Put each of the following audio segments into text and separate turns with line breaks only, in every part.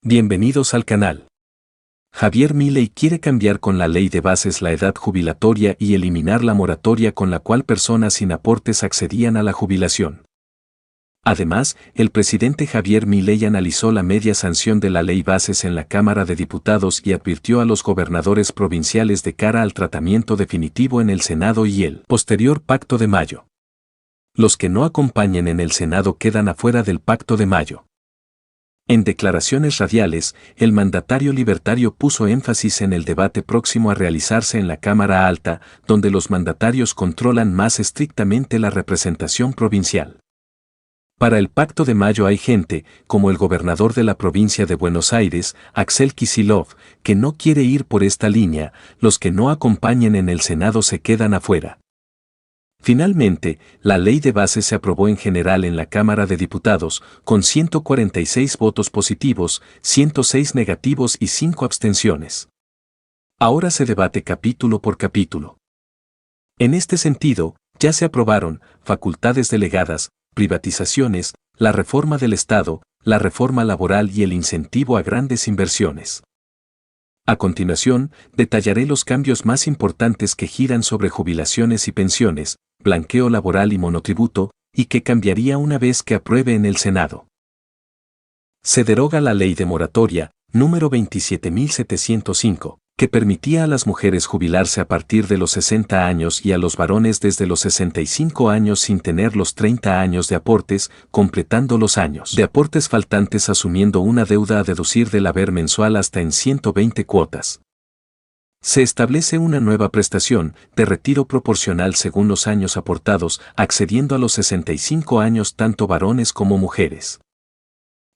Bienvenidos al canal. Javier Milei quiere cambiar con la ley de bases la edad jubilatoria y eliminar la moratoria con la cual personas sin aportes accedían a la jubilación. Además, el presidente Javier Milei analizó la media sanción de la ley bases en la Cámara de Diputados y advirtió a los gobernadores provinciales de cara al tratamiento definitivo en el Senado y el posterior Pacto de Mayo. Los que no acompañen en el Senado quedan afuera del Pacto de Mayo. En declaraciones radiales, el mandatario libertario puso énfasis en el debate próximo a realizarse en la Cámara Alta, donde los mandatarios controlan más estrictamente la representación provincial. Para el Pacto de Mayo hay gente, como el gobernador de la provincia de Buenos Aires, Axel Kicillof, que no quiere ir por esta línea. Los que no acompañen en el Senado se quedan afuera. Finalmente, la ley de base se aprobó en general en la Cámara de Diputados, con 146 votos positivos, 106 negativos y 5 abstenciones. Ahora se debate capítulo por capítulo. En este sentido, ya se aprobaron facultades delegadas, privatizaciones, la reforma del Estado, la reforma laboral y el incentivo a grandes inversiones. A continuación, detallaré los cambios más importantes que giran sobre jubilaciones y pensiones, blanqueo laboral y monotributo, y que cambiaría una vez que apruebe en el Senado. Se deroga la ley de moratoria, número 27.705, que permitía a las mujeres jubilarse a partir de los 60 años y a los varones desde los 65 años sin tener los 30 años de aportes, completando los años de aportes faltantes asumiendo una deuda a deducir del haber mensual hasta en 120 cuotas. Se establece una nueva prestación de retiro proporcional según los años aportados, accediendo a los 65 años tanto varones como mujeres.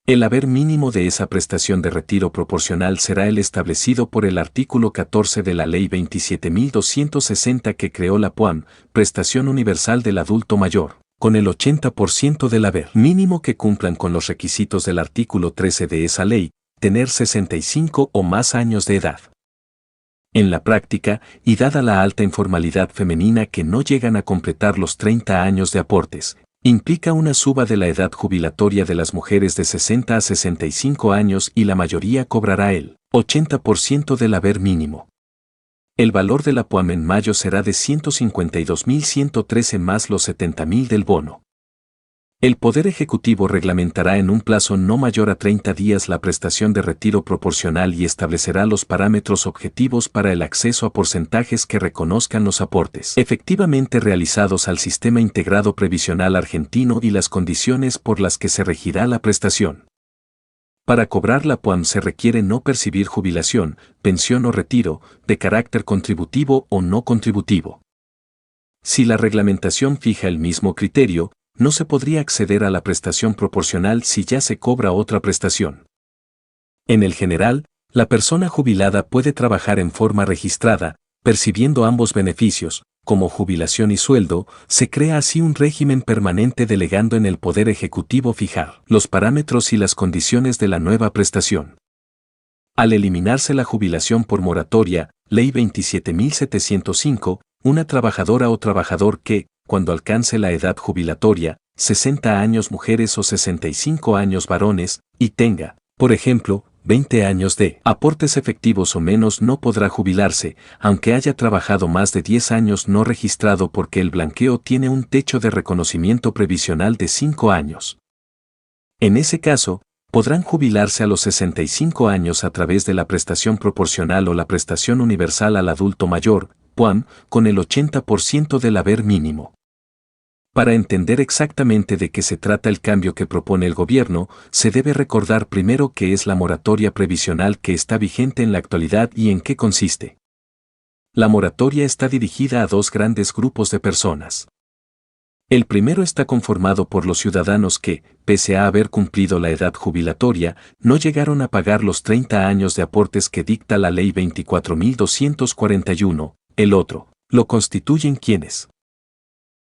El haber mínimo de esa prestación de retiro proporcional será el establecido por el artículo 14 de la Ley 27.260 que creó la PUAM, Prestación Universal del Adulto Mayor, con el 80% del haber mínimo que cumplan con los requisitos del artículo 13 de esa ley, tener 65 o más años de edad. En la práctica, y dada la alta informalidad femenina que no llegan a completar los 30 años de aportes, implica una suba de la edad jubilatoria de las mujeres de 60 a 65 años y la mayoría cobrará el 80% del haber mínimo. El valor de la PUAM en mayo será de 152.113 más los 70.000 del bono. El Poder Ejecutivo reglamentará en un plazo no mayor a 30 días la prestación de retiro proporcional y establecerá los parámetros objetivos para el acceso a porcentajes que reconozcan los aportes efectivamente realizados al Sistema Integrado Previsional Argentino y las condiciones por las que se regirá la prestación. Para cobrar la PUAM se requiere no percibir jubilación, pensión o retiro, de carácter contributivo o no contributivo. Si la reglamentación fija el mismo criterio, no se podría acceder a la prestación proporcional si ya se cobra otra prestación. En el general, la persona jubilada puede trabajar en forma registrada, percibiendo ambos beneficios, como jubilación y sueldo. Se crea así un régimen permanente delegando en el Poder Ejecutivo fijar los parámetros y las condiciones de la nueva prestación. Al eliminarse la jubilación por moratoria, Ley 27.705, una trabajadora o trabajador que, cuando alcance la edad jubilatoria, 60 años mujeres o 65 años varones, y tenga, por ejemplo, 20 años de aportes efectivos o menos no podrá jubilarse, aunque haya trabajado más de 10 años no registrado porque el blanqueo tiene un techo de reconocimiento previsional de 5 años. En ese caso, podrán jubilarse a los 65 años a través de la prestación proporcional o la prestación universal al adulto mayor, PUAM, con el 80% del haber mínimo. Para entender exactamente de qué se trata el cambio que propone el gobierno, se debe recordar primero qué es la moratoria previsional que está vigente en la actualidad y en qué consiste. La moratoria está dirigida a dos grandes grupos de personas. El primero está conformado por los ciudadanos que, pese a haber cumplido la edad jubilatoria, no llegaron a pagar los 30 años de aportes que dicta la Ley 24.241. El otro, lo constituyen quienes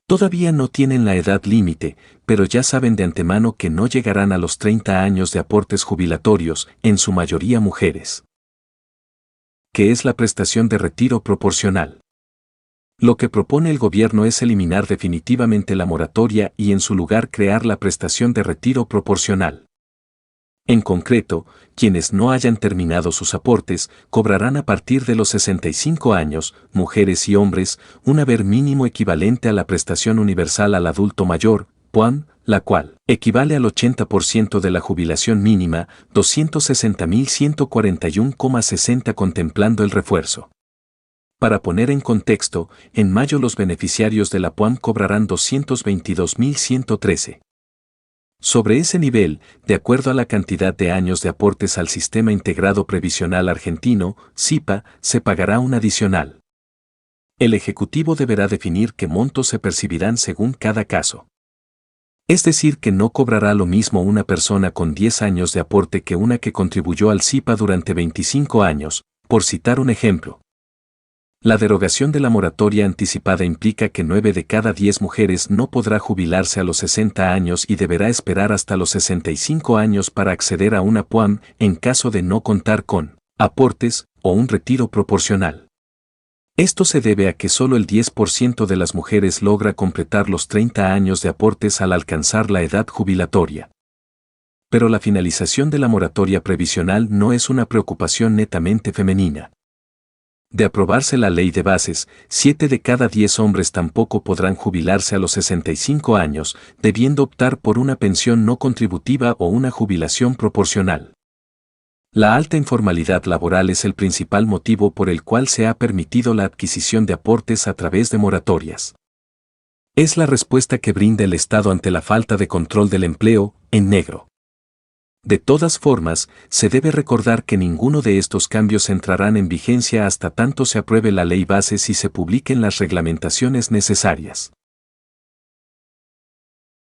todavía no tienen la edad límite, pero ya saben de antemano que no llegarán a los 30 años de aportes jubilatorios, en su mayoría mujeres. ¿Qué es la prestación de retiro proporcional? Lo que propone el gobierno es eliminar definitivamente la moratoria y en su lugar crear la prestación de retiro proporcional. En concreto, quienes no hayan terminado sus aportes cobrarán a partir de los 65 años, mujeres y hombres, un haber mínimo equivalente a la prestación universal al adulto mayor, PUAM, la cual equivale al 80% de la jubilación mínima, 260.141,60 contemplando el refuerzo. Para poner en contexto, en mayo los beneficiarios de la PUAM cobrarán 222.113. Sobre ese nivel, de acuerdo a la cantidad de años de aportes al Sistema Integrado Previsional Argentino, SIPA, se pagará un adicional. El Ejecutivo deberá definir qué montos se percibirán según cada caso. Es decir, que no cobrará lo mismo una persona con 10 años de aporte que una que contribuyó al SIPA durante 25 años, por citar un ejemplo. La derogación de la moratoria anticipada implica que 9 de cada 10 mujeres no podrá jubilarse a los 60 años y deberá esperar hasta los 65 años para acceder a una PUAM en caso de no contar con aportes o un retiro proporcional. Esto se debe a que solo el 10% de las mujeres logra completar los 30 años de aportes al alcanzar la edad jubilatoria. Pero la finalización de la moratoria previsional no es una preocupación netamente femenina. De aprobarse la ley de bases, 7 de cada 10 hombres tampoco podrán jubilarse a los 65 años, debiendo optar por una pensión no contributiva o una jubilación proporcional. La alta informalidad laboral es el principal motivo por el cual se ha permitido la adquisición de aportes a través de moratorias. Es la respuesta que brinda el Estado ante la falta de control del empleo, en negro. De todas formas, se debe recordar que ninguno de estos cambios entrarán en vigencia hasta tanto se apruebe la ley bases y se publiquen las reglamentaciones necesarias.